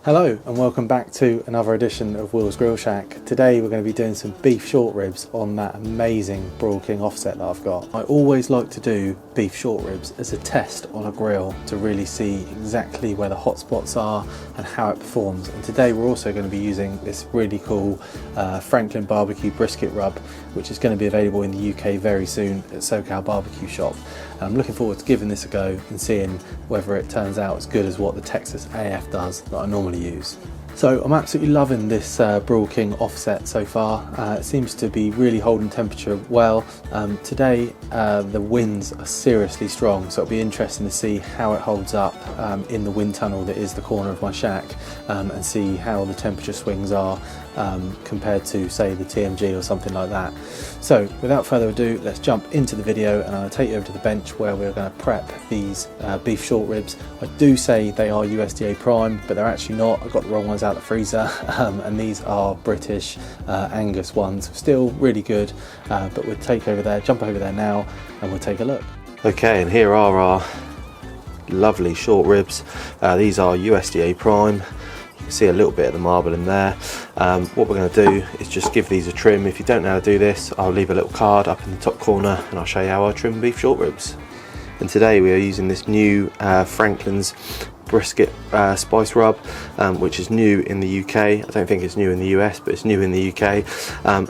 Hello and welcome back to another edition of Will's Grill Shack. Today we're going to be doing some beef short ribs on that amazing Broil King offset that I've got. I always like to do beef short ribs as a test on a grill to really see exactly where the hot spots are and how it performs. And today we're also going to be using this really cool Franklin barbecue brisket rub, which is going to be available in the UK very soon at SoCal Barbecue Shop. And I'm looking forward to giving this a go and seeing whether it turns out as good as what the Texas AF does that I normally use. So I'm absolutely loving this Broil King offset so far. It seems to be really holding temperature well. Today the winds are seriously strong, so it'll be interesting to see how it holds up in the wind tunnel that is the corner of my shack, and see how the temperature swings are compared to, say, the TMG or something like that. So without further ado, let's jump into the video and I'll take you over to the bench where we're going to prep these beef short ribs. I do say they are USDA prime, but they're actually not. I got the wrong ones out of the freezer, and these are British Angus ones. Still really good, but we'll jump over there now and we'll take a look. Okay, and here are our lovely short ribs. These are USDA prime. See a little bit of the marble in there. What we're going to do is just give these a trim. If you don't know how to do this, I'll leave a little card up in the top corner and I'll show you how I trim beef short ribs. And today we are using this new Franklin's brisket spice rub, which is new in the UK. I don't think it's new in the US, but it's new in the UK,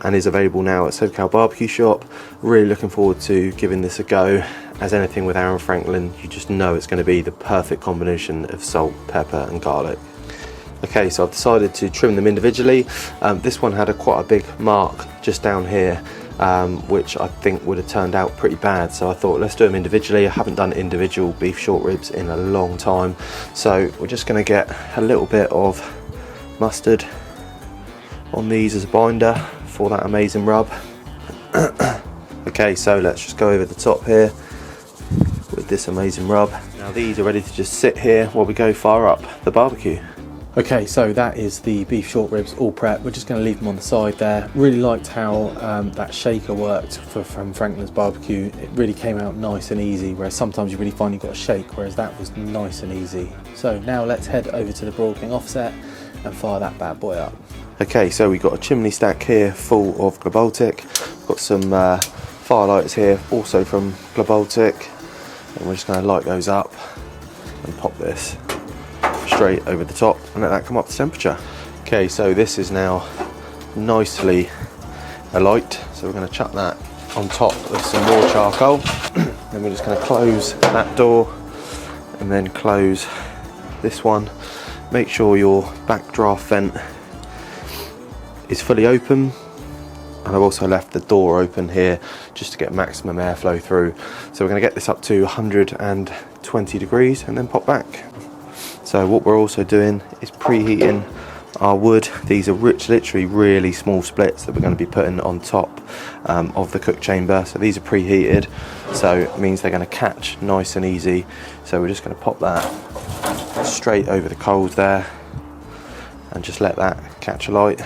and is available now at SoCal Barbecue Shop. Really looking forward to giving this a go. As anything with Aaron Franklin, you just know it's going to be the perfect combination of salt, pepper and garlic. Okay, so I've decided to trim them individually. This one had quite a big mark just down here, which I think would have turned out pretty bad. So I thought, let's do them individually. I haven't done individual beef short ribs in a long time. So we're just gonna get a little bit of mustard on these as a binder for that amazing rub. Okay, so let's just go over the top here with this amazing rub. Now these are ready to just sit here while we go fire up the barbecue. Okay, so that is the beef short ribs all prepped. We're just going to leave them on the side there. Really liked how that shaker worked from Franklin's barbecue. It really came out nice and easy, whereas sometimes you really find you've got to shake, whereas that was nice and easy. So now let's head over to the Broil King offset and fire that bad boy up. Okay, so we've got a chimney stack here full of Globaltic. Got some firelighters here, also from Globaltic, and we're just going to light those up and pop this straight over the top and let that come up to temperature. Okay, so this is now nicely alight, so we're going to chuck that on top of some more charcoal. Then we're just going to close that door and then close this one. Make sure your backdraft vent is fully open, and I've also left the door open here just to get maximum airflow through. So we're going to get this up to 120 degrees and then pop back. So what we're also doing is preheating our wood. These are literally really small splits that we're going to be putting on top of the cook chamber. So these are preheated, so it means they're going to catch nice and easy. So we're just going to pop that straight over the coals there and just let that catch a light.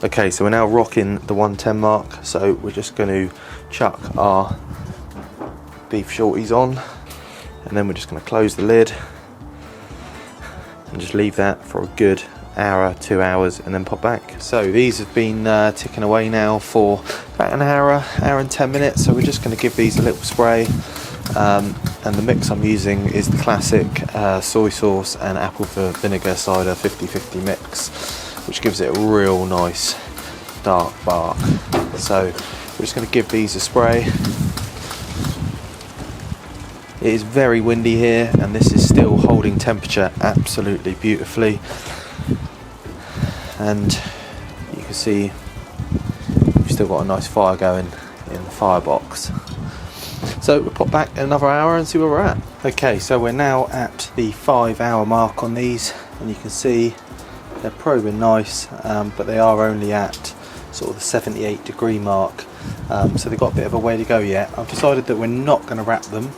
Okay, so we're now rocking the 110 mark, so we're just going to chuck our beef shorties on. And then we're just going to close the lid and just leave that for a good hour, 2 hours, and then pop back. So these have been ticking away now for about an hour and 10 minutes. So we're just going to give these a little spray. And the mix I'm using is the classic soy sauce and apple vinegar cider 50-50 mix, which gives it a real nice dark bark. So we're just going to give these a spray. It is very windy here and this is still holding temperature absolutely beautifully, and you can see we've still got a nice fire going in the firebox. So we'll pop back in another hour and see where we're at. Okay, so we're now at the 5 hour mark on these, and you can see they're probing nice, but they are only at sort of the 78 degree mark, so they've got a bit of a way to go yet. I've decided that we're not going to wrap them.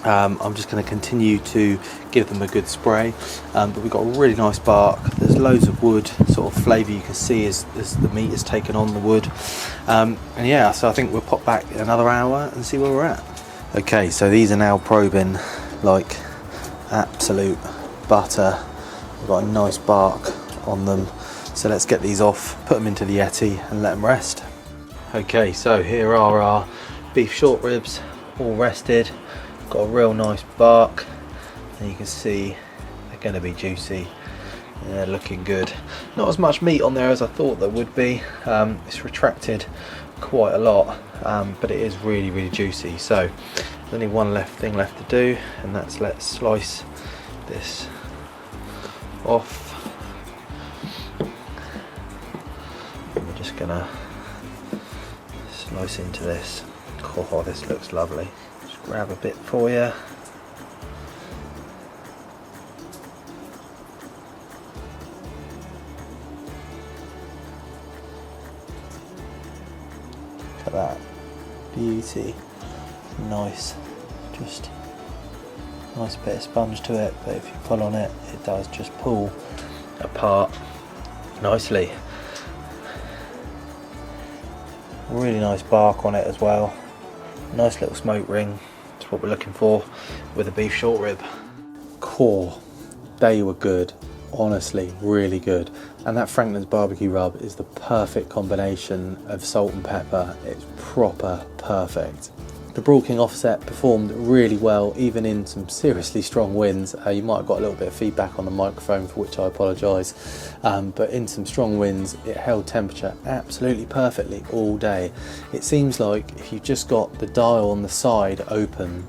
I'm just going to continue to give them a good spray, but we've got a really nice bark. There's loads of wood sort of flavour you can see as the meat is taken on the wood, and yeah, so I think we'll pop back in another hour and see where we're at. Okay, so these are now probing like absolute butter. We've got a nice bark on them. So let's get these off, put them into the Yeti and let them rest. Okay, so here are our beef short ribs, all rested. Got a real nice bark, and you can see they're going to be juicy. Yeah, looking good. Not as much meat on there as I thought there would be. It's retracted quite a lot, but it is really, really juicy. So there's only one thing left to do, and that's let's slice this off. And we're just gonna slice into this. Oh, this looks lovely. Just grab a bit for you. Look at that beauty. Nice, just nice bit of sponge to it, but if you pull on it, it does just pull apart nicely. Really nice bark on it as well. Nice little smoke ring. That's what we're looking for with a beef short rib. Core, they were good. Honestly, really good. And that Franklin's barbecue rub is the perfect combination of salt and pepper. It's proper perfect. The Broil King offset performed really well, even in some seriously strong winds. You might have got a little bit of feedback on the microphone, for which I apologise. But in some strong winds, it held temperature absolutely perfectly all day. It seems like if you've just got the dial on the side open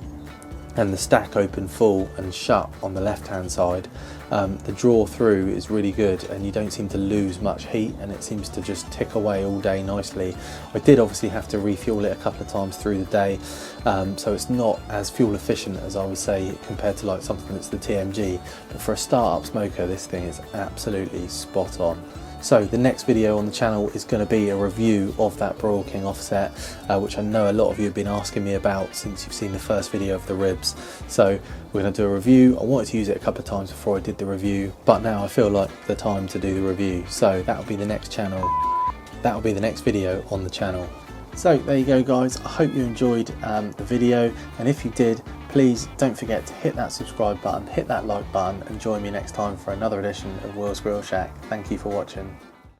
and the stack open full and shut on the left hand side, the draw through is really good, and you don't seem to lose much heat, and it seems to just tick away all day nicely. I did obviously have to refuel it a couple of times through the day, so it's not as fuel efficient as I would say compared to like something that's the TMG, but for a start-up smoker this thing is absolutely spot on. So the next video on the channel is going to be a review of that Broil King offset, which I know a lot of you have been asking me about since you've seen the first video of the ribs. So we're going to do a review. I wanted to use it a couple of times before I did the review, but now I feel like the time to do the review. So that'll be the next channel. That'll be the next video on the channel. So there you go guys, I hope you enjoyed the video, and if you did, please don't forget to hit that subscribe button, hit that like button, and join me next time for another edition of Will's Grill Shack. Thank you for watching.